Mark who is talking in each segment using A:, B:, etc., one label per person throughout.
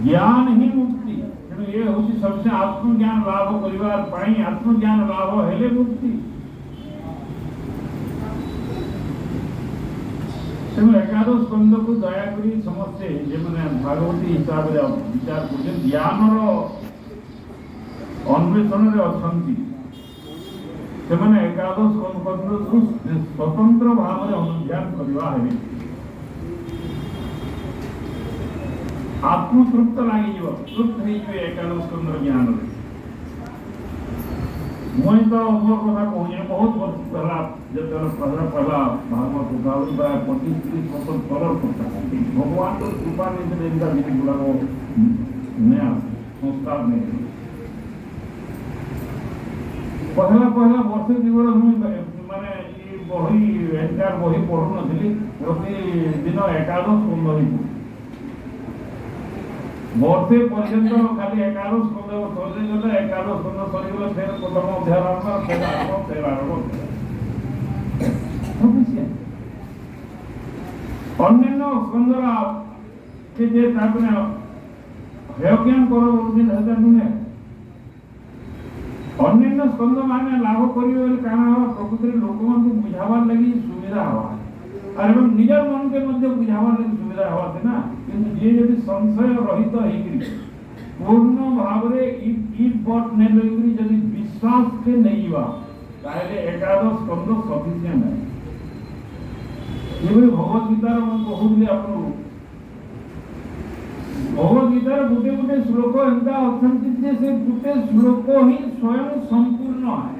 A: ज्ञान ही मुक्ति तेणु ये हूँ सबसे आत्मज्ञान लाभ करने आत्मज्ञान लाभ हेले मुक्ति तेणु एकादश स्कंद को दयाकोरी समस्ते जो मैंने भागवती हिसाब से विचार कर ज्ञान अन्वेषण अच्छा से एकादश स्कंद को स्वतंत्र भाव में अनुध्यान करवा है आत्मतृप्त लगे तृप्त एकादश स्कंद ज्ञान मुझे तो मोर कथा कहूँ बहुत वर्ष पहला जो पहला भागवत उठा प्राय 25-30 वर्ष तलर कथा भगवान तो कृपा नहीं जिन गुड़ाक नहीं संस्कार नहीं पहला वर्ष जीवन माने बही एंटायर बही पढ़ु नी प्रतिदिन एकादश स्कंद ही वर्षे पर्यंत खाली एकादश स्कंद सरीगले एकादश स्कंद सरीगले फिर प्रथम अध्याय आरंभ फिर आरंभ अन्य स्कंदर के जे तापने हेयज्ञान करो बोलते नुहे अन्य स्कंद माने लाभ करियो कारण प्रकृति लोक मन को बुझावार लगी सुविधा हवा और निजर मन के मध्य बुझावार लगी सुविधा हवा ना किंतु जे यदि संशय रहित होइकरी पूर्ण भाव रे ईट बट ने लइकरी यदि विश्वास के नहींवा ताले एकादश स्कंद सफिशिएंट है ये भगवत गीता रो मन कहूली आपन भगवत गीता रो गुटे गुटे श्लोक एंता अथंति जे से गुटे श्लोक ही स्वयं संपूर्ण है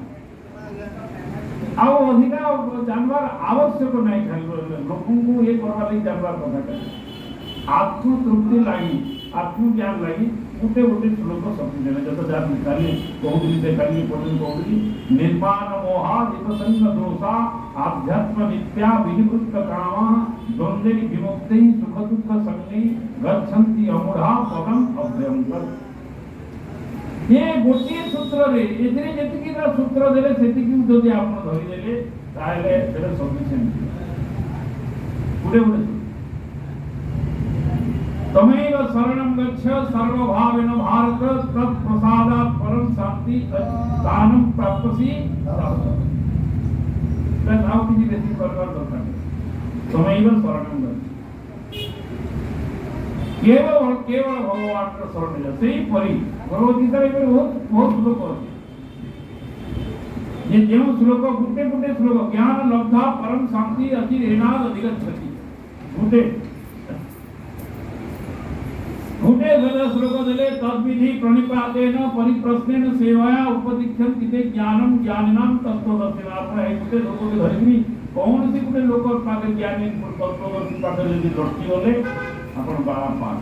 A: आउ अधिका जानवर आवश्यक नहीं खाली लोगों को ये करवा लगी जानवर कथा आत्म तृप्ति लगी आत्मज्ञान लगी गोटे गोटे श्लोक सफिशिएंट जैसे जान काली कहूली से काली पठन कहूली निर्माण मोहा जितसंग दोषा आध्यात्म नित्या विनिवृत्त कामा द्वंद्वे विमुक्ति सुख दुख संगे गच्छन्ति अमूढ़ा पदम अभ्यंकर ये गोटे सूत्र रे एथरे जतिकी ना सूत्र देले सेतिकी जदि आपण धरि देले ताले सेटा सफिशिएंट गुडे गुडे तमेव शरणं गच्छ सर्वभावेन भारत तत्प्रसादात् परम शांति दानं प्राप्तसि तनाव की बेसी करवार दरकार तमेव शरणं गच्छ केवल भगवान का शरण जा सेही परि भगवत गीता रे बहुत श्लोक अछि ये जो श्लोक गुटे गुटे श्लोक ज्ञान लब्धा परम शांति अति रेणाद अधिगच्छति गुटे श्लोक दिले तद्विधि प्रणिपातेन परिप्रश्नेन सेवाया उपदिक्षन्ति ते ज्ञानम ज्ञानिनां तत्त्वदर्शिनां आपण ए गुटे लोक के धरिनी कौन सी गुटे लोक पाके ज्ञानी तत्त्वदर्शी पाके यदि लटकी गले आपण बाबा पान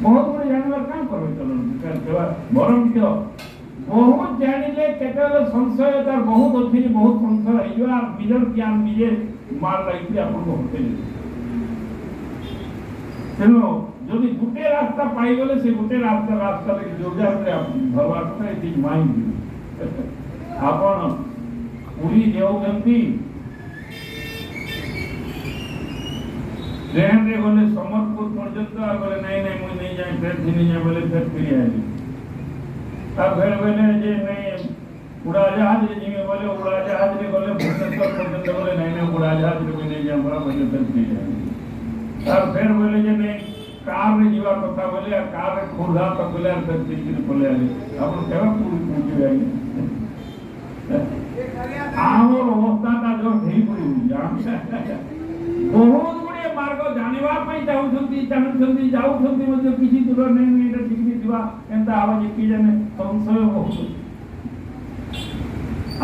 A: बहुत बड़े जानवर काम करबे चलन बरम क्यों बहुत जानिले केतल संशय तार बहुत अछि बहुत संशय आइबा निजर ज्ञान निजे मार लाइति आपण को होते तेनो যদি গুটে রাস্তা পাই গলে সে গুটে রাস্তা থেকে যোগাযোগ ভগবান করে ঠিক মাইন্ড আপন পুরী যাওগন্তি ट्रेन रे गले समरपुर पर्यंत गले नहीं नहीं मुई नहीं जाए फिर दिनी जाए बोले फिर फिर आए तब फिर बोले जे नहीं उड़ाजहाज रे जिमे बोले उड़ाजहाज रे गले भुवनेश्वर पर्यंत बोले नहीं नहीं उड़ाजहाज रे नहीं जाए बड़ा बोले फिर फिर आए तब फिर बोले जे नहीं कार रे जीवा कथा बोले और कार रे खुरधा तक बोले और फिर फिर बोले आए अपन केवा पूरी पूरी आई आमर अवस्था ता जो ढेई पड़ी जाम बहुत गुड़े मार्ग जानिबा पई चाहुछंती जाउछंती मध्ये किछि दूर नहीं नहीं एटा ठीक दिवा एंता आवाज की जाने संशय बहुत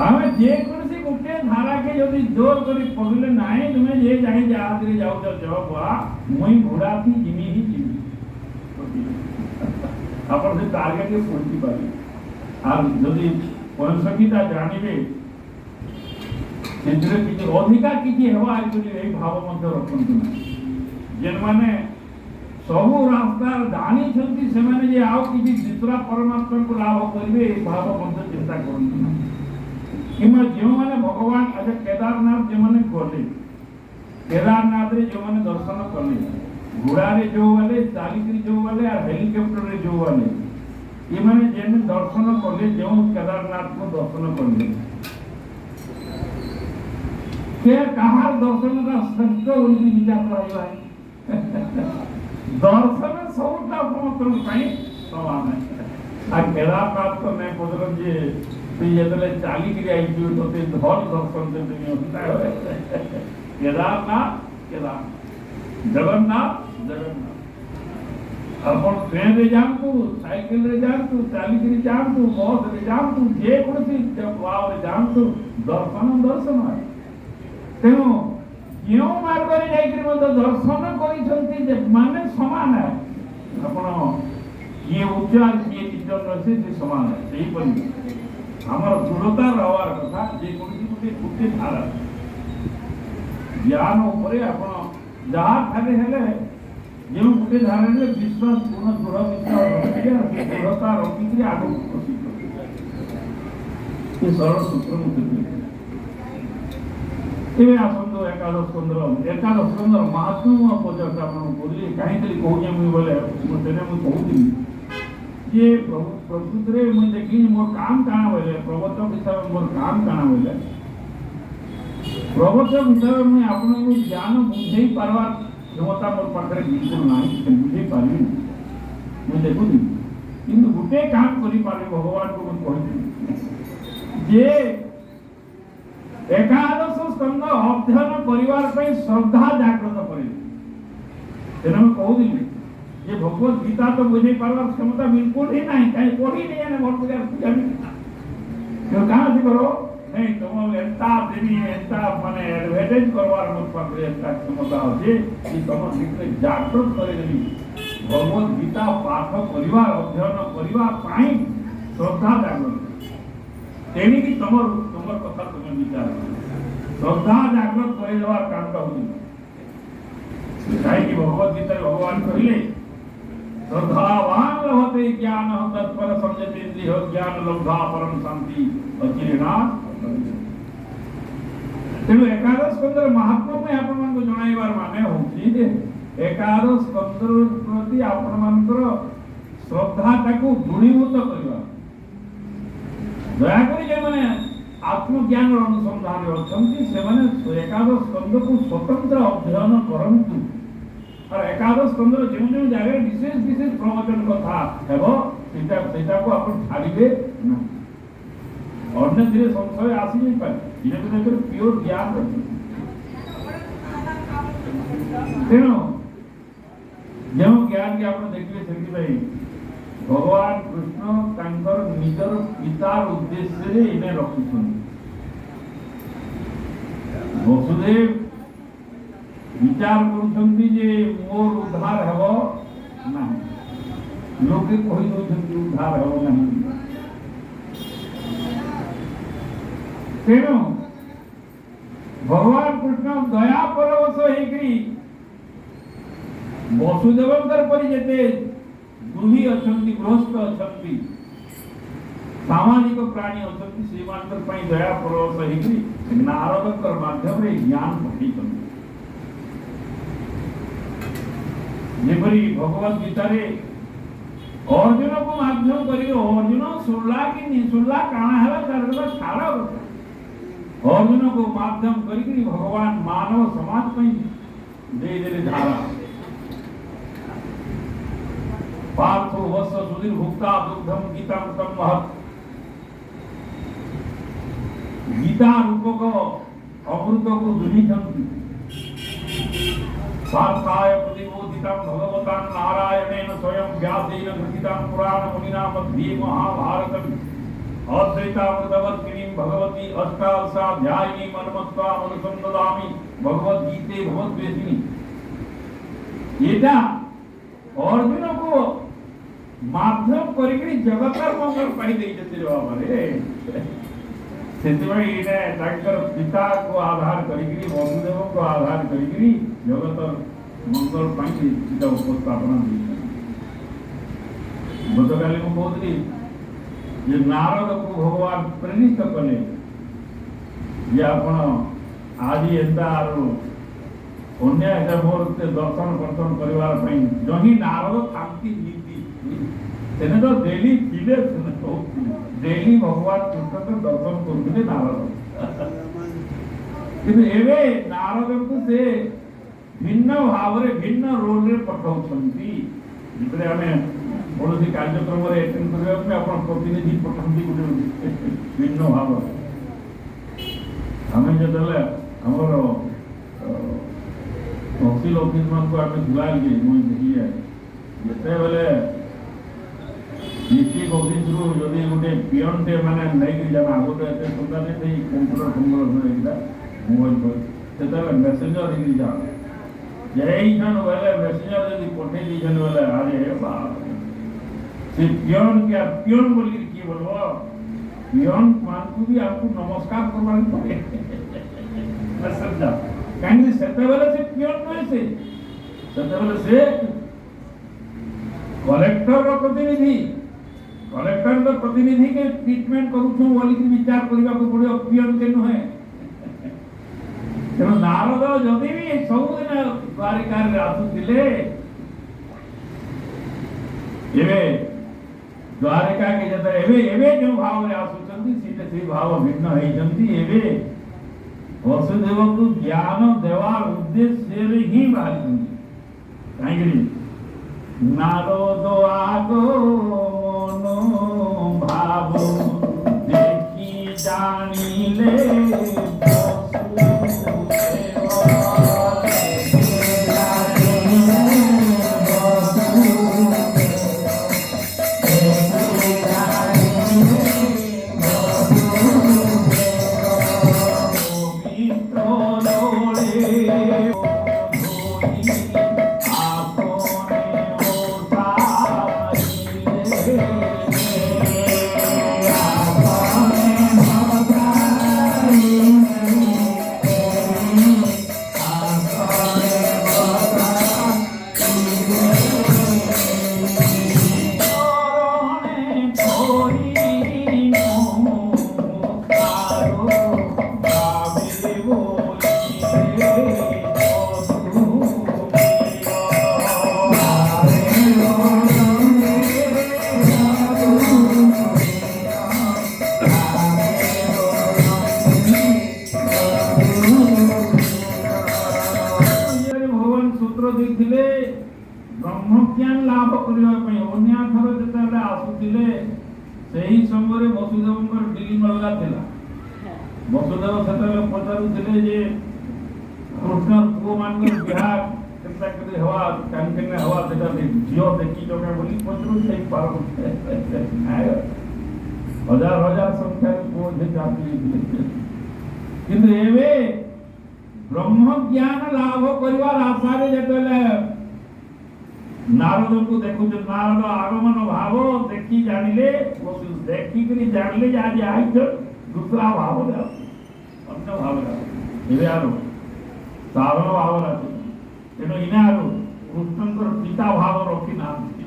A: आमे जे कोनसी गुटे धारा के यदि जोर करी पगले नाही तुमे जे जाई जहाज रे जाउ बा मई घोड़ा थी जिमी ही जिमी अपन से टारगेट के पहुंची पारी आ यदि पंचकीता जानिबे सेंद्र किछि अधिका किछि हेवा आइतली एई भाव मध्ये रखंतु जेन माने सबु रास्ता जानी छंती से माने जे आउ किछि दूसरा परमात्मा को लाभ करबे एई भाव मध्ये चिंता करंतु किमा जो माने भगवान आज केदारनाथ जे माने गले केदारनाथ रे जो माने दर्शन करले घोड़े जो वाले चालिक जो वाले और हेलिकॉप्टर जो वाले ये मैंने जेन दर्शन कले जो केदारनाथ को दर्शन कले के कहार दर्शन का श्रेष्ठ बोली विचार रहा दर्शन सबटा समस्त समान है। आ केदारनाथ तो मैं पदर जे तुझे जतले चालिक आई तो ते धर दर्शन देते होता है केदारनाथ केदारनाथ जगन्नाथ जगन्नाथ अपन ट्रेन रे जातु साइकिल रे जातु चालिक रे जातु बस रे जातु जे कोसी वाव रे जातु दर्शन दर्शन है तेणु क्यों मार्ग रे जाई दर्शन करिसंती जे माने समान है अपन ये उच्चार किए निजन से समान है सही परि हमर दृढ़ता रहवार कथा जे कोसी कुटे धारा ज्ञान उपरे अपन जहाँ खाली हेले जो गोटे धारा विश्वास पूर्ण दृढ़ विश्वास रखिए दृढ़ता रखिक आगे ये सरल सूत्र मुझे आसत एकादश स्कंदर महात्म्य पर्यटन आपको बोलिए कहीं कहूँ मुझे बोले तेने मुझे कहूली ये प्रकृति में मुझे देखी मोर काम काना बोले प्रवचक हिसाब से मोर काम काना बोले प्रवचक हिसाब से मुझे आपको ज्ञान बुझे पार्बार क्षमता मोर पाखे बिल्कुल ना बुझे पारि मुझे देखुनी कि गोटे काम कर भगवान को मुझे जे एकादश स्कंद अध्ययन करने श्रद्धा जागृत कर कहूली ये भगवत गीता तो बुझे पार्बार क्षमता बिल्कुल ही नहीं कहीं पढ़ी नहीं है भर पूजा कहाँ से करो नहीं तुम एंता देवी एंता माने एडवर्टाइज करवार मोर पाखे एंता क्षमता अच्छे कि तुम भीतर जागृत करेगी भगवत गीता पाठ करवा अध्ययन करने श्रद्धा जागृत तेणी कि तुम कथा तुम विचार श्रद्धा जागृत कर काम कहूँ कहीं भगवत गीता भगवान कहले श्रद्धावान लभते ज्ञान तत्पर समझते इंद्रिय ज्ञान लब्धा परम शांति अचिरेणात् तेणु एकादश स्कंदर महात्मा में आपण मान जणाइबार माने होची जे एकादश स्कंदर प्रति आपण मानकर श्रद्धा ताकू दृढ़ीभूत करबा दया करी जे माने आत्मज्ञान अनुसंधान अछंती से माने एकादश स्कंद को स्वतंत्र अध्ययन करंतु और एकादश स्कंद जो जो जगह विशेष विशेष प्रवचन कथा हेबो सेटा को आपण छाड़िबे ना अन्य धीरे संशय आसी नहीं पाए इने तो एक प्योर ज्ञान तेणु जो ज्ञान के आपण देखिबे सेति भाई भगवान कृष्ण तांकर निजर पितार उद्देश्य रे इने रखिछन वसुदेव विचार करुछंती जे मोर उद्धार हेबो ना लोके कहि दोछंती उद्धार हेबो नहीं तेणु भगवान कृष्ण दया परवश होकरी वसुदेवंकर परि जेते दुही अछंती गृहस्थ अछंती सामाजिक प्राणी अछंती श्रीमानकर पई दया परवश होकरी नारदकर माध्यम रे ज्ञान पठिछंती जेपरी भगवत गीता रे अर्जुन को माध्यम करी अर्जुन सुरला कि निसुरला काना है तार छाड़ा अर्जुन को माध्यम करी भगवान मानव समाज पई दे देले धारा पार्थो वस्त्र सुधीर भुक्ता दुग्धम गीतामृतम महत् गीता रूपक अमृत को दुहिछंती सार्थाय प्रतिबोधितं भगवता नारायणेन स्वयं व्यासेन कृतितं पुराण मुनिना मध्ये महाभारतम् अद्वैतामृतवर्तिनीं भगवती अष्टादशाध्यायिनी मन्मत्वा अनुसंददामि भगवद्गीते भगवद्वेषिणी एटा अर्जुन को माध्यम करिकरी जगतर मंगल पाई देई जते रे बाबा रे सेतिबाई इने ताकर पिता को आधार करिकरी वसुदेव को आधार करिकरी जगतर मंगल पाई इटा उपस्थापना दी गतकाली को कहतली जे नारद को भगवान प्रेरित कले जे आपण आज एंता आरो ଅନ୍ୟ ଏଟା ମୋର ଦର୍ଶନ ବର୍ତ୍ତନ କରିବାର ପାଇଁ ଜହିଁ ନାରଦ ଥାନ୍ତି ନୀତି ସେନେ ତ ଡେଲି ଥିଲେ ସେନେ କହୁଥିଲେ ଡେଲି ଭଗବାନ କୃଷ୍ଣଙ୍କ ଦର୍ଶନ କରୁଥିଲେ ନାରଦ କିନ୍ତୁ ଏବେ ନାରଦଙ୍କୁ ସେ ଭିନ୍ନ ଭାବରେ ଭିନ୍ନ ରୋଲରେ ପଠାଉଛନ୍ତି ଯେତେବେଳେ ଆମେ କୌଣସି କାର୍ଯ୍ୟକ୍ରମରେ ଆଟେଣ୍ଡ କରିବା ପାଇଁ ଆପଣ ପ୍ରତିନିଧି ପଠାନ୍ତି ଗୋଟେ ଭିନ୍ନ ଭାବରେ ଆମେ ଯେତେବେଳେ ଆମର ତହସିଲ ଅଫିସ ମାନଙ୍କୁ ଆମେ ଦୁଆଇଲେ ମୁଇଁ ଦେଖିଏ ଯେତେବେଳେ ଡିଷ୍ଟ୍ରିକ୍ଟ ଅଫିସରୁ ଯଦି ଗୋଟେ ପିଅନଟେ ମାନେ ନେଇକି ଯାବେ ଆଗରୁ ଏତେ ସୁବିଧା ନେଇ ସେଇ କମ୍ପ୍ୟୁଟର ହେଇଥିଲା ମୋବାଇଲ ଫୋନ ସେତେବେଳେ ମେସେଞ୍ଜର ହେଇକି ଯାଅ ଯାଇଛନ୍ ବୋଇଲେ ମେସେଞ୍ଜର ଯଦି ପଠେଇ ଦେଇଛନ୍ ବୋଇଲେ ଆରେ ସେ ପିଅନ ବୋଲିକି କିଏ ବୋଲବ ପିଅନ ମାନଙ୍କୁ ବି ଆମକୁ ନମସ୍କାର କରବାକୁ ପଡେ ମେସେଞ୍ଜର କାହିଁକି ସେତେବେଳେ ସେ ପିଅନ ନୁହେଁ ସେତେବେଳେ ସେ କଲେକ୍ଟରର ପ୍ରତିନିଧି କଲେକ୍ଟରର ପ୍ରତିନିଧି କେ ଟ୍ରିଟମେଣ୍ଟ କରୁଛୁ ବୋଲିକି ବିଚାର କରିବାକୁ ପଡିବ ପିଅନ କେ ନୁହେଁ ତେଣୁ ନାରଦ ଯଦି ବି ସବୁଦିନ ଦ୍ୱାରିକାରେ ଆସୁଥିଲେ ଏବେ ଦ୍ୱାରିକା କେ ଯେତେବେଳେ ଏବେ ଯେଉଁ ଭାବରେ ଆସୁଛନ୍ତି ସେଇ ଭାବ ଭିନ୍ନ ହେଇଛନ୍ତି ଏବେ ବସୁଦେବଙ୍କୁ ଜ୍ଞାନ ଦେବାର ଉଦ୍ଦେଶ୍ୟରେ ହିଁ ବାହାରିଛନ୍ତି କାହିଁକି ନାରଦ ଆଗ ମନ ଭାବ ଦେଖି ଜାଣିଲେ ବ୍ରହ୍ମଜ୍ଞାନ ଲାଭ କରିବା ପାଇଁ ଅନ୍ୟାଥର ଯେତେବେଳେ ଆସୁଥିଲେ ସେହି ସମୟରେ ବସୁଦେବଙ୍କର ଡିଲିଂ ଅଲଗା ଥିଲା ବସୁଦେବ ସେତେବେଳେ ପଚାରୁଥିଲେ ଯେ କୃଷ୍ଣ ପୁଅ ମାନଙ୍କର ବିହା କେନ୍ତା କରି ହବା କାହିଁକି ହବା ସେଟା ଝିଅ ଦେଖି ଜଗା ବୋଲି ପଚାରୁ ସେଇ ପାର ହଜାର ହଜାର ସଂଖ୍ୟାରେ ପୁଅ ଝିଅ କିନ୍ତୁ ଏବେ ବ୍ରହ୍ମଜ୍ଞାନ ଲାଭ କରିବାର ଆଶାରେ ଯେତେବେଳେ ନାରଦଙ୍କୁ ଦେଖୁଛୁ ନାରଦ ଆଗମନ ଭାବ ଦେଖି ଜାଣିଲେ ଦେଖିକିରି ଜାଣିଲେ ଯେ ଆଜି ଆଇଛ ଦୁସରା ଭାବରେ ଅନ୍ୟ ଭାବରେ ଏବେ ଆରୁ ସାଧନ ଭାବରେ ଆସୁ ତେଣୁ ଇନା ଆରୁ କୃଷ୍ଣଙ୍କର ପିତା ଭାବ ରଖିନାହାନ୍ତି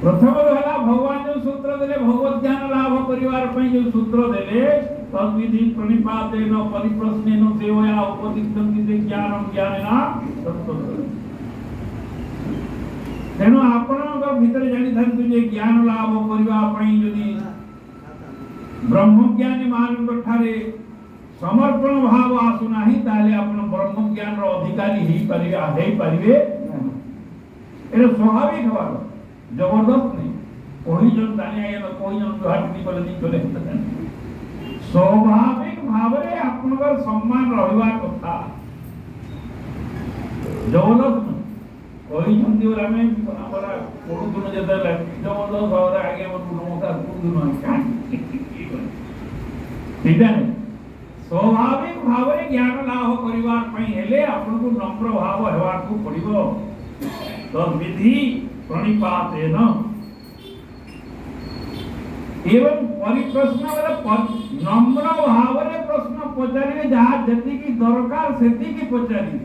A: ପ୍ରଥମରୁ ହେଲା ଭଗବାନ ଯୋଉ ସୂତ୍ର ଦେଲେ ଭଗବତ ଜ୍ଞାନ ଲାଭ କରିବାର ପାଇଁ ଯୋଉ ସୂତ୍ର ଦେଲେ ତଦ୍ବିଧି ପ୍रणिपातेन परिप्रश्नेन सेवया उपदिष्टन्ति ते ज्ञानं ज्ञानेन ତେଣୁ ଆପଣଙ୍କ ଭିତରେ ଜାଣିଥାନ୍ତୁ ଯେ ଜ୍ଞାନ ଲାଭ କରିବା ପାଇଁ ଯଦି ବ୍ରହ୍ମଜ୍ଞାନୀ ମାନଙ୍କ ଠାରେ ସମର୍ପଣ ଭାବ ଆସୁନାହିଁ ତାହେଲେ ଆପଣ ବ୍ରହ୍ମଜ୍ଞାନର ଅଧିକାରୀ ହେଇପାରିବେ ଏଇଟା ସ୍ୱାଭାବିକ ହେବାର ଜବରଦସ୍ତ ନାହିଁ କହିଛନ୍ ଜାଣି ଆଜ୍ଞା କହିଛନ୍ ଜୁହାଟି କଲେ ନି କଲେ ସ୍ୱାଭାବିକ ଭାବରେ ଆପଣଙ୍କର ସମ୍ମାନ ରହିବା କଥା ଜବରଦସ୍ତ କହିଛନ୍ତି ବୋଲି ଆମେ ଆମର ପଢୁଥିଲୁ ଯେତେବେଳେ ଜବରଦସ୍ତ ଭାବରେ ଆଜ୍ଞା ନମସ୍କାର କରୁଥିଲୁ ସେଇଟା ନାହିଁ ସ୍ୱାଭାବିକ ଭାବରେ ଜ୍ଞାନ ଲାଭ କରିବା ପାଇଁ ହେଲେ ଆପଣଙ୍କୁ ନମ୍ର ଭାବ ହେବାକୁ ପଡିବ ତଦ୍ବିଧି प्रणिपातेन एवं परिप्रश्न नम्र भावरे प्रश्न पचारे जहाँ जति की दरकार सेति की पचारि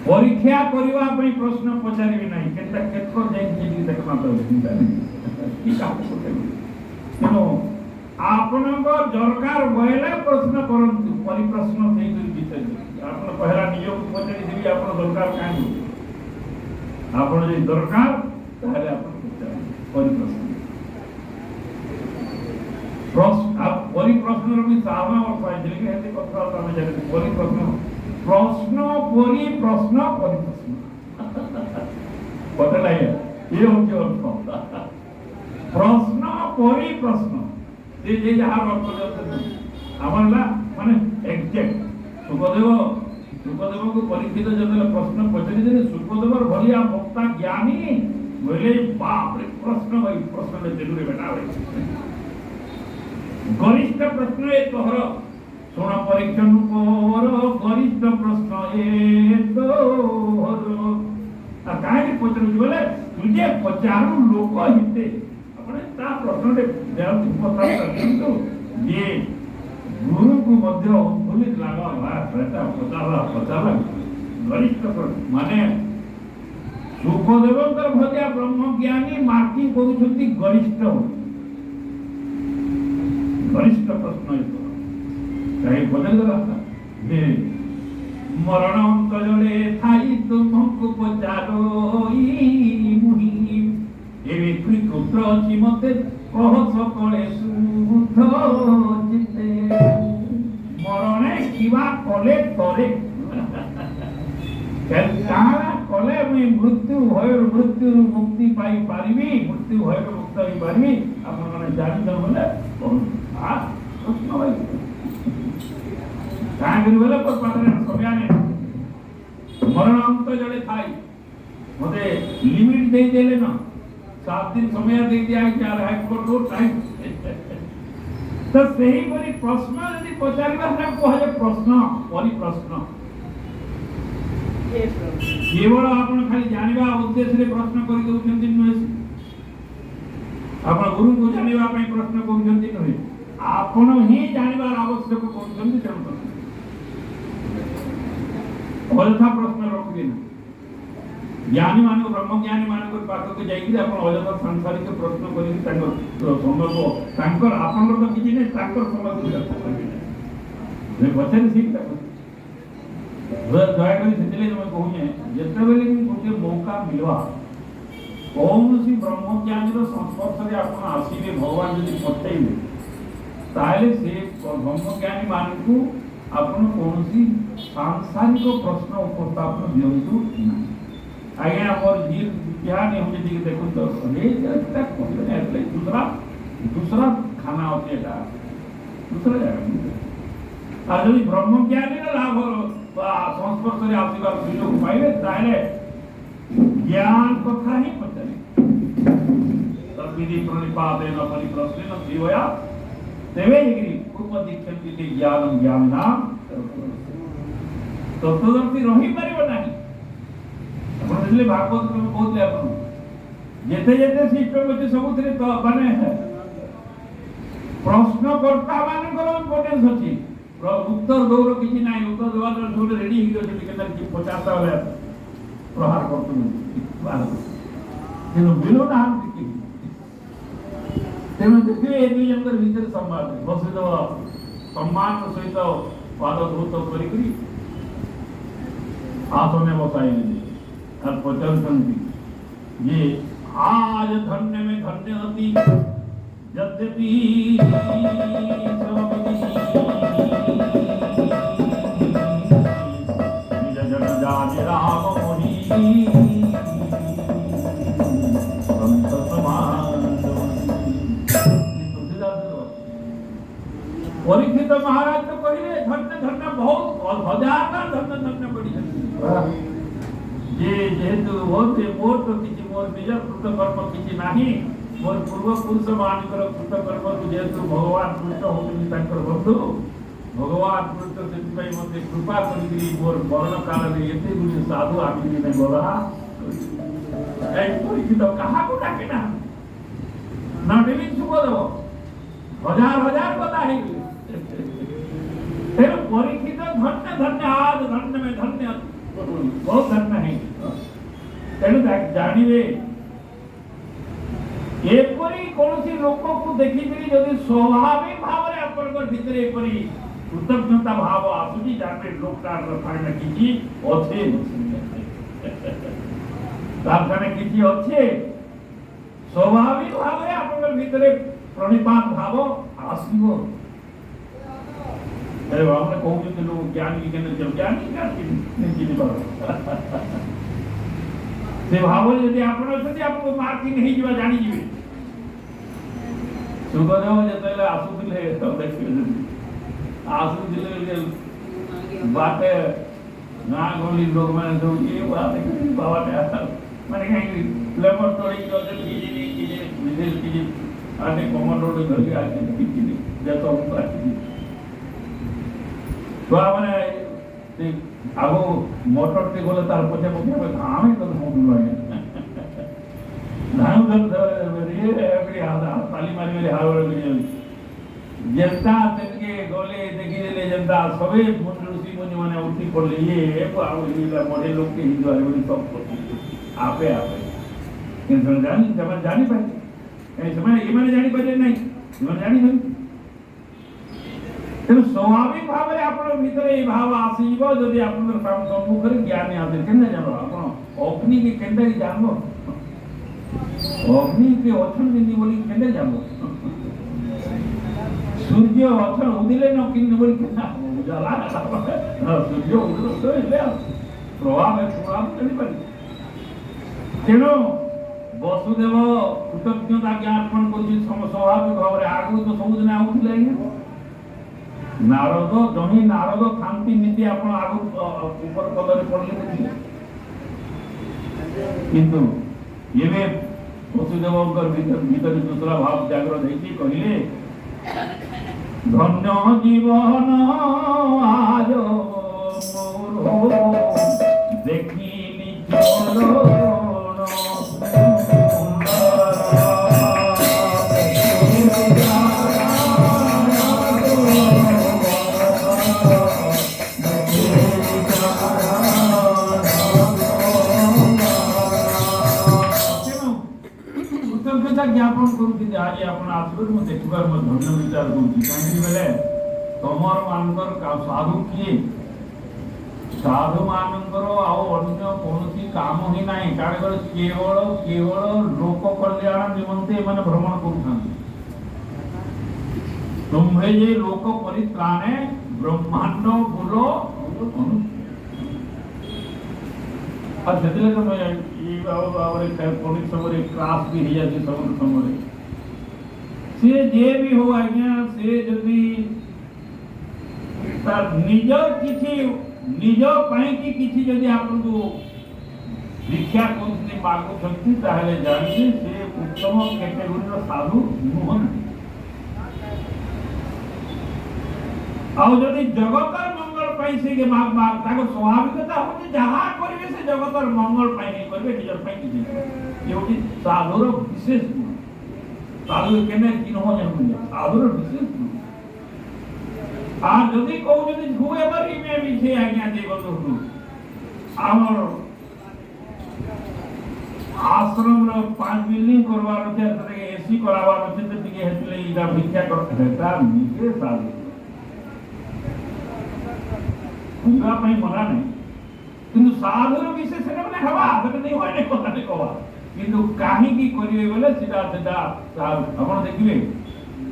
A: परीक्षा करबा पई प्रश्न पचारिबे नहीं केता केतको जेन चीज देखना तो चिंता नहीं की काम करते तेनो ଆପଣଙ୍କ ଦରକାର ବୋଇଲେ ପ୍ରଶ୍ନ କରନ୍ତୁ, ପରିପ୍ରଶ୍ନ ଦେଇକରି ଜିତେ। ଆପଣ ପହଲା ନିଜକୁ ପଚାରିଥିବେ ଆପଣ ଦରକାର କାହିଁକି, ଆପଣ ଯଦି ଦରକାର ତାହେଲେ ଆପଣ ପଚାରନ୍ତୁ ପରିପ୍ରଶ୍ନ। ପରିପ୍ରଶ୍ନର ବି ସାଧାରଣ ଅର୍ଥ ପାଇଥିଲେ କି ଏମିତି କଥାବାର୍ତ୍ତା ଆମେ ଜାଣିଛୁ। ପରିପ୍ରଶ୍ନ ପ୍ରଶ୍ନ ପରିପ୍ରଶ୍ନ ପରିପ୍ରଶ୍ନ କଥା ଲାଗେ, ଏ ହଉଛି ଅର୍ଥ। ପ୍ରଶ୍ନ ପରିପ୍ରଶ୍ନ ସେ ଯେ ଯାହାର ଅର୍ଥ ଦେଉଛନ୍ତି ଆମର ହେଲା ମାନେ ଏକ୍ଜାକ୍ଟ। ସୁଖଦେବଙ୍କୁ ପରୀକ୍ଷିତ ଯେତେବେଳେ ପ୍ରଶ୍ନ ପଚାରିଥିଲେ, ସୁଖଦେବର ଭଳିଆ ବକ୍ତା ଜ୍ଞାନୀ ବୋଇଲେ ବାପରେ ପ୍ରଶ୍ନ ଭାଇ ପ୍ରଶ୍ନ ତେଲୁରେ ବେଟା ଭାଇ गरिष्ठ प्रश्न ए तोहर सोना परीक्षण पर गरिष्ठ प्रश्न ए तोहर आ काहे पचरु बोले तुझे पचारू लोक हिते अपने ता प्रश्न रे देव पता करंतु ये गुरु को मध्य भूलित लागा बा बेटा पचारा गरिष्ठ प्रश्न माने सुखदेवंकर भलिया ब्रह्म ज्ञानी मार्किंग करूछंती गरिष्ठ गरिष्ठ प्रश्न कहीं बदल मरण अंतरे थाई तुमको पचारो मुहि एवे पुत्र अछि मते कह सकले सुध जिते मरणे किवा कले तरे काना कले मैं मृत्यु भय मृत्यु मुक्ति पाई पारिबी मृत्यु भय मुक्त होई पारिबी आपण माने जानि दर बोले आ प्रश्न भाई काहे करी बोले पर पाखरे समय ने मरण अंत जड़े थाई मते लिमिट दे देले ना 7 दिन समय दे दिया है क्या है को टाइम तो सही बड़ी प्रश्न यदि पचारिबा ना कहे प्रश्न परिप्रश्न केवल आपण खाली जानिबा उद्देश्य रे प्रश्न करि दउछन्ति नहे आपण गुरु को जानिबा पई प्रश्न करूछन्ति नहे आपण ही जानिबार आवश्यक करूछन्ति तेणु अयथा प्रश्न रखिबे ना ज्ञानी मान ब्रह्म ज्ञानी मान को पाख को जाई आपण अयथा सांसारिक प्रश्न करि तांकर संभव तांकर आपण तो किछि नै तांकर समझ ने बचन सीखता दयाकरी से कहूँ जिते बेले भी गोटे मौका मिलवा कौन सी ब्रह्मज्ञानी संस्पर्श आप आसवे भगवान जब पठेबे ताले से ब्रह्मज्ञानी मान को आपन कौन सी सांसारिक प्रश्न उपस्थापन दिंतु ना आज्ञा मोर जीव ज्ञान हम जी देखो तो दूसरा दूसरा खाना होते दूसरा जगह और जब ब्रह्मज्ञानी लाभ संस्पर्श आसबार सुजोग पाइबे ताले ज्ञान कथा ही पचारे तद्विधि प्रणिपातेन परिप्रश्नेन जीवया तेवे गिरि पूर्व दीक्षन्ति ते ज्ञानं ज्ञानानां तत्वदर्शी रही परिबो नाही आपण देखले भागवत में कहले आपण जेते जेते सिस्टम अछि सबुतरे तो बने है प्रश्नकर्ता मानकर इम्पोर्टेंस अछि उत्तर दौर किसी ना उत्तर देवा सब रेडी हो गए 50 वाले प्रहार करते मिलो ना तेणु देखिए ये दुई भीतर संवाद बसुदेव सम्मान सहित पाद धूत कर आसने बसाई पचार ये आज धन्य में धन्य अति यद्यपि राम परीक्षित महाराज तो कहले धन्य धन्य बहुत हजार धन्य धन्य पड़ी जे जेहेतु होते मोर तो किसी मोर निज कृत कर्म किसी नाही मोर पूर्व पुरुष मानकर कृत कर्म को जेहेतु भगवान कृष्ण होते तांकर बंधु भगवान कृष्ण से मते कृपा करी मोर मरण काल में एते गुणी साधु आदमी ने बोला ए परीक्षित कहा को डाके ना नटली सुबह दो हजार हजार बता ही तेरे परीक्षित धन्य धन्य आज धन्य में धन्य बहुत धन्य है तेणु जानिबे एपरी कौन लोक को देखिक जदि स्वाभाविक भाव में आपन भीतर एपरी कृतज्ञता भाव आसुची जाने लोकटार ठाणे किछि अच्छे तार ठाणे किछि अच्छे स्वाभाविक भाव में आपन भीतर प्रणिपात भाव आसीबो। अरे हमने कहू लोग ज्ञान की केने ज्ञानी का नहीं बार से भाव यदि आपण अछती आपको मार्किंग नहीं जीवा जानी जीवे सुगदेव जतले आसुतिले तो देखिले आसुतिले बाटे ना गोली लोग माने जो ये बात है बाबा ने माने कहीं लेबर स्टोरी जो की विदेश की आने कमांडो ने घर के आके की जतो तो माने आगो मोटर के गोले तार पछे पछे धामे तो हम धाम धर ये एवरी आधा ताली मारी मेरे हावर के जनता तनके गोले देखि ले जनता सबे मुंडुसी मुनि माने उठी पड़ले ये आउ ये बड़े लोग के हिंदू आरे सब आपे आपे किन जानी पाए कहीं समय ये माने जानी पाए नहीं ये जानी नहीं तेणु स्वाभाविक भाव में आप भीतर ये भाव आसीब जदि आप सम्मुख ज्ञान आसे के जान आप अग्नि के केन्द्र जान अग्नि के अछन बोली के जान सूर्य अछन उदिले न किन बोली उजाला सूर्य उदिले प्रभाव चली पारे तेणु वसुदेव कृतज्ञता ज्ञापन कर स्वाभाविक भाव में आगु तो सबुदिन आउथिले नारद जही नारद शांति नीति आपण आगु ऊपर पदरे पड़ले देखिले किंतु एबे वसुदेवकर भीतर दूसरा भाव जागृत होई कहिले धन्य जीवन आज मोर देखिली चरण ज्ञापन करूँ आज आप आसवे मुझे देखा धन्य विचार कहीं बेले तमर मानकर साधु किए साधु मानकर अन्य कौन काम ही ना कारण केवल केवल लोक कल्याण निमंते मैंने भ्रमण कर तुम्हें ये लोक परित्राणे ब्रह्मांड बोलो और सेतले तो मैं ये पॉलिट समय क्रास भी हो जाती सब समय से जे भी हो आज्ञा से जदि तार निज किछि निज पई की किछि जदि आपन को भिक्षा कोनसी मागो शक्ति ताहले जानते से उत्तम कैटेगरी रो साधु मोहन आउ जदि जगतर मंगल पाई से के माग माग ताको स्वाभाविकता हो जहां करबे से जगतर मंगल पाई नहीं करबे निजर पाई किछि योटी साधुर विशेष गुण साधु केने किन हो जन साधुर विशेष गुण आ जदि कहू जदि हुए बरी में भी छे आज्ञा दे बंधु हमर आश्रम रो 5 बिल्डिंग करवार छे तके एसी करावार छे त टिके हेतले इदा भिक्षा करता निके साधु पूरा पई मना नहीं किंतु साधुर विशेष ने हवा तो नहीं होय ने कोता ने कहवा किंतु काहे की करिवे बोले सीधा सीधा आपण देखिबे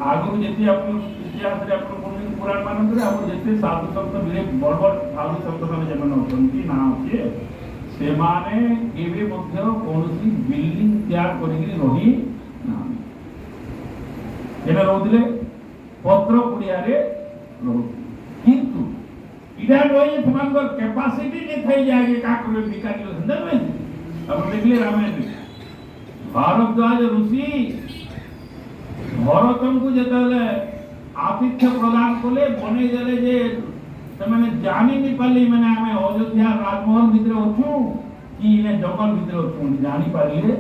A: आगु जेती अपन इतिहास रे अपन पुराण मान रे हम जेते साधु शब्द मिले बड़ बड़ साधु शब्द माने जमन होतंती ना होचे से माने केबे मध्य कोनसी बिल्डिंग तैयार करिकरी रही ना एना रहउदिले पत्र पुड़िया रे रहउ किंतु इधर रोए समानकर कैपेसिटी ने થઈ જાય કે કા કરે भिखारी संदर्भ में अब देखले रामायण भारद्वाज ऋषि भरतन को जेतले आतिथ्य प्रदान कोले बने देले जे तमने जानि नि पाली माने हमें अयोध्या राजमहल भीतर अछु कि ने जंगल भीतर अछु जानि पालिले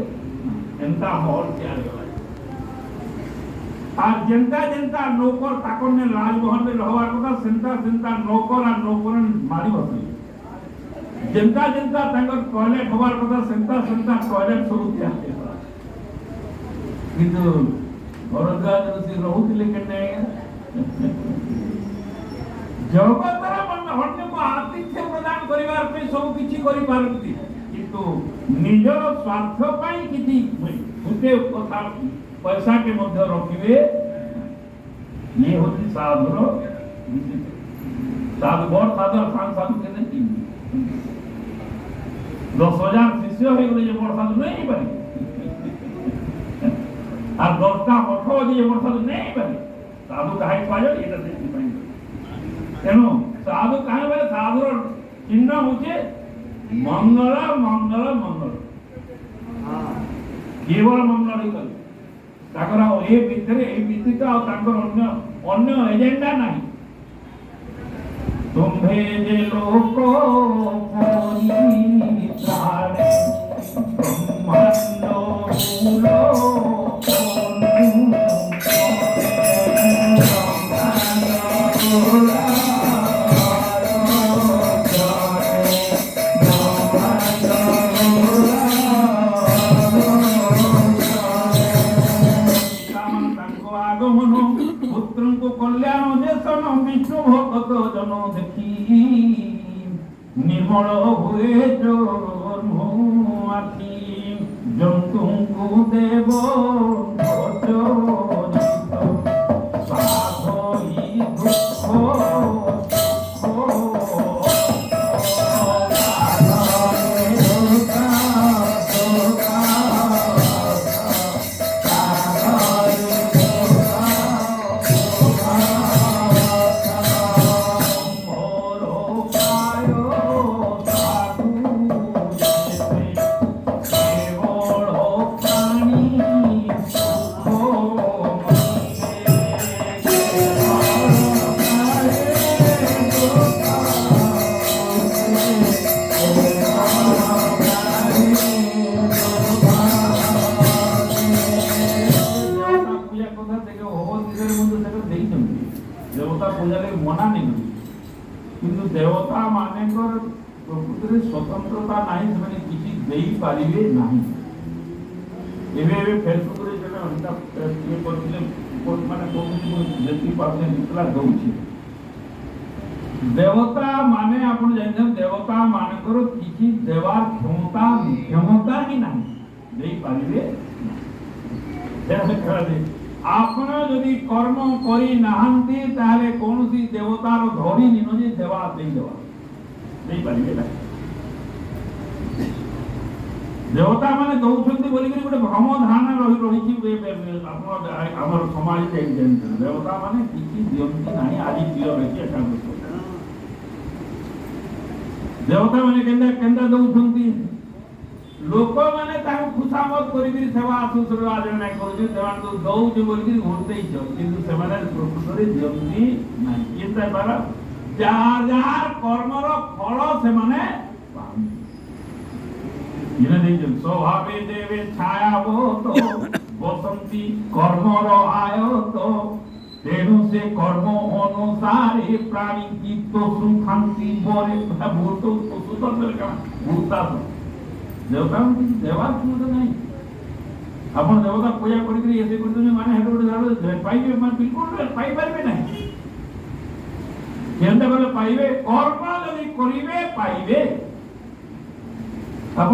A: एंता हॉल तैयार गला आ जनता जनता नौकर ताकर ने राजभवन में रहवार कथा सेंता सेंता नौकर आ नौकर मारी बसले जनता जनता ताकर टॉयलेट हवार कथा सेंता सेंता टॉयलेट शुरू किया କିନ୍ତୁ ଭରଦ୍ୱାଜ ଋଷି ରହୁଥିଲେ କେତେ ଜଗତର ଅନ୍ୟକୁ ଆତିଥ୍ୟ ପ୍ରଦାନ କରିବାର ପାଇଁ ସବୁ କିଛି କରିପାରନ୍ତି, କିନ୍ତୁ ନିଜର ସ୍ୱାର୍ଥ ପାଇଁ କିଛି ଗୋଟେ କଥା ପଇସାଟେ ମଧ୍ୟ ରଖିବେ। ଇଏ ହଉଛି ସାଧୁର ସାଧୁ ବଡ଼ ସାଧୁର ସାନ୍ ସାଧୁ କେତେ 10,000 ଶିଷ୍ୟ ହେଇଗଲେ ଯେ ବଡ଼ ସାଧୁ ନେଇ ହେଇପାରେ, আর 10টা মঠ ଅଛି ଏ ବର୍ଷ ନେଇ ପାରେ। ସାଧୁ କାହିଁ କୁହାଯାଏ ଏଇଟା ସେଥିପାଇଁ। ତେଣୁ ସାଧୁ କାହିଁ ବୋଲେ ସାଧୁର ଚିହ୍ନ ହଉଛି ମଙ୍ଗଳ ମଙ୍ଗଳ ମଙ୍ଗଳ, କେବଳ ମଙ୍ଗଳ ହେଇଗଲେ ତାଙ୍କର ଏ ଭିତରେ ଏଇ ବ୍ୟତୀତ ଆଉ ତାଙ୍କର ଅନ୍ୟ ଏଜେଣ୍ଡା ନାହିଁ। ତୁମ୍ଭେ ଯେ ଲୋକ ପରିତ୍ରାଣେ ବ୍ରହ୍ମାଣ୍ଡ ମୂଳ পুত্রଙ୍କୁ କଲ୍ୟାଣ ଦେଶନ ବିଷ୍ଣୁ ଭଗତ ଜନ ଦେଖି ନିର୍ମଳ ହୁଏ ଆଖି ଜନ୍ତୁଙ୍କୁ ଦେବ ସାଧଇ ଦୁଃଖ देवता पूजा मना नहीं, किंतु देवता मानकर प्रकृति स्वतंत्रता नहीं, से किसी दे पारे नहीं। फेसबुक देवता माने आपण जानते देवता मानकर किसी देवार क्षमता क्षमता ही नहीं दे पारे। ଆପଣ ଯଦି କର୍ମ କରି ନାହାନ୍ତି ତାହେଲେ କୌଣସି ଦେବତାର ଧରି ନିନ ଯେ ଦେବା ଦେଇପାରିବେ ନାହିଁ। ଦେବତା ମାନେ ଦଉଛନ୍ତି ବୋଲିକି ଗୋଟେ ଭ୍ରମ ଧାରଣା ରହିଛି ଆମର ସମାଜରେ। ଦେବତା ମାନେ କିଛି ଦିଅନ୍ତି ନାହିଁ। ଆଜି ଦିଅ ରହିଛି ଏକାଦଶ ଦେବତା ମାନେ କେନ୍ତା ଦଉଛନ୍ତି, लोक मैंने खुशामत कर सेवा शुश्रूषा नहीं कर दौचे बोल घुरते किंतु से प्रकृत दिखती ना जार कर्मर फल से स्वभावे देवे छाया बसंती कर्मर आयत तेणु से कर्म अनुसारे प्राणी चित्त सुखांति बरे भूत भूता देवता देवा नहीं। आप देवता पूजा कर माने पाइबे बिल्कुल पाई पारे ना पाइबे कर्म जदि करेंगे पाइबे। आप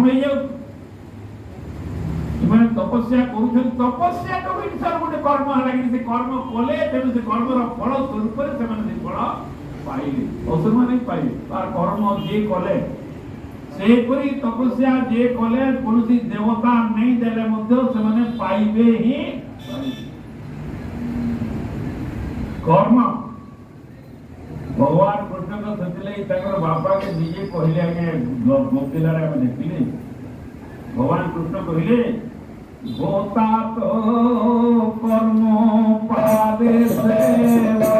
A: तपस्या कर तपस्या तो गोटे कर्म है से कर्म कले तेणु से कर्मर फल स्वरूप से फल पाइबे असुर मैंने पाइबे कर्म जे कले सेपरी तपस्या जे कले कौन देवता नहीं देले से पाइबे ही कर्म। भगवान कृष्ण को से बापा के निजे कहले आगे मोतिलार आम देखिले भगवान कृष्ण कहले गोता तो कर्म पादे सेवा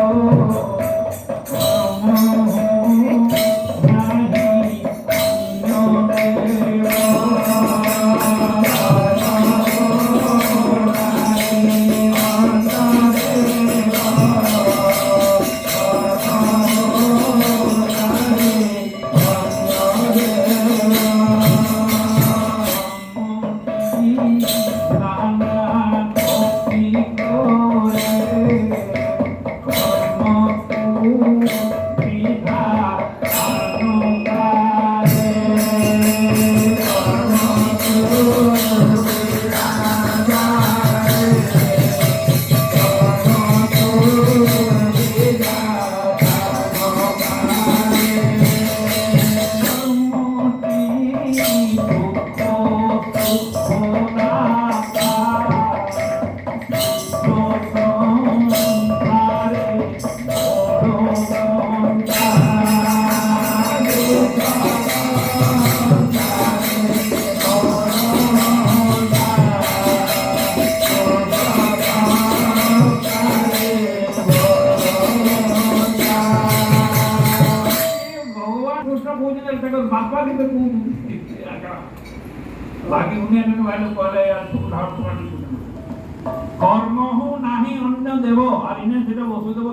A: କହୁଛନ୍ତି ତାଙ୍କ ବାପା କେତେ କହୁଛନ୍ତି ବାକି ଉନ୍ନୟନ ଭାଇଲେ କହିଲେ ସବୁ ଢାଳ କର୍ମ ନାହିଁ ଅନ୍ୟ ଦେବ আর ইনে যেটা বসুদেব